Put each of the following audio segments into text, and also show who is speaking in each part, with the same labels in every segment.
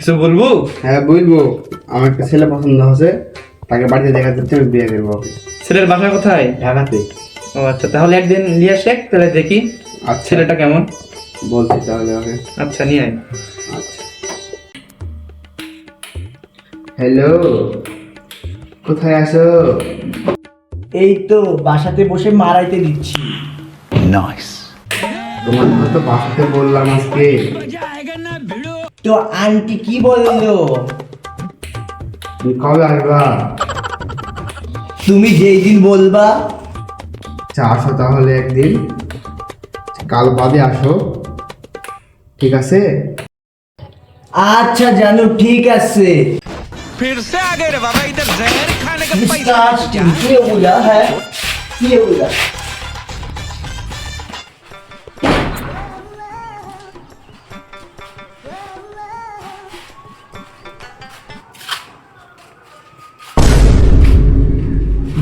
Speaker 1: কিছু বলবো?
Speaker 2: হ্যাঁ বলবো, আমার একটা ছেলে পছন্দ হয়েছে, তাকে বাড়িতে দেখা যাচ্ছে, আমি বিয়ে করবো ওকে।
Speaker 1: ছেলের বাসা কোথায়?
Speaker 2: ঢাকাতে।
Speaker 1: ও আচ্ছা, তাহলে একদিন নিয়ে আসে, তাহলে দেখি
Speaker 2: আচ্ছা
Speaker 1: ছেলেটা কেমন।
Speaker 2: বলছি তাহলে ওকে।
Speaker 1: আচ্ছা, নিয়ে আয়।
Speaker 2: আচ্ছা। হ্যালো, কোথায় আছো?
Speaker 3: এই তো বাসাতে বসে মারাইতে দিচ্ছি।
Speaker 2: তোমার তো বাসাতে বললাম আজকে।
Speaker 3: তো আন্টি কি বললো?
Speaker 2: তুমি কবে আসবা?
Speaker 3: তুমি যেই দিন বলবা।
Speaker 2: আচ্ছা আসো তাহলে একদিন, কাল বাদে আসো, ঠিক আছে?
Speaker 3: আচ্ছা জানো, ঠিক আছে।
Speaker 4: फिर से आ गए रे बाबा, इधर जहर खाने का पैसा
Speaker 3: Disgusting. ये बोला है, ये बोला।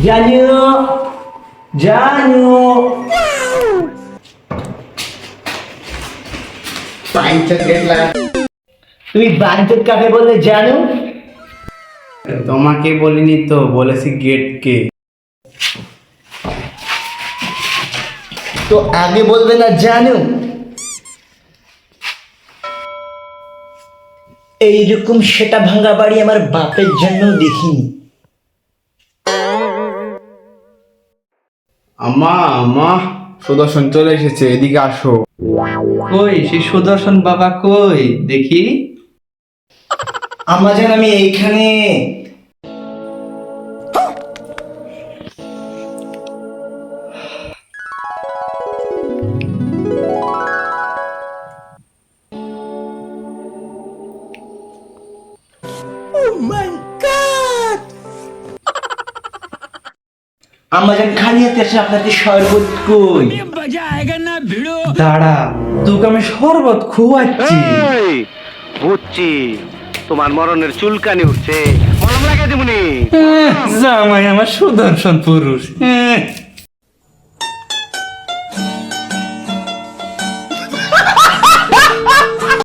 Speaker 3: जानू जानू তুমি বাঞ্চত কাকে বললে জানো?
Speaker 2: তোমাকে বলিনি তো, বলেছি গেটকে।
Speaker 3: তো আগে বলবে না জানো? এইরকম সেটা ভাঙা বাড়ি আমার বাপের জন্য দেখিনি।
Speaker 2: আম্মা আম্মা, সুদর্শন চলে এসেছে, এদিকে আসো।
Speaker 1: কই সেই সুদর্শন বাবা কই দেখি?
Speaker 3: আম্মা জান, আমি এইখানে। আম্মা জান, খালি হাতে আসে, আপনাদের শরবত কই?
Speaker 1: দাঁড়া, তোকে আমি শরবত খুয়াচ্ছি।
Speaker 5: বুঝছি, তোমার মরণের চুলকানি উঠছে, মলম লাগাই দিবনি।
Speaker 1: জামাই আমার সুদর্শন পুরুষ।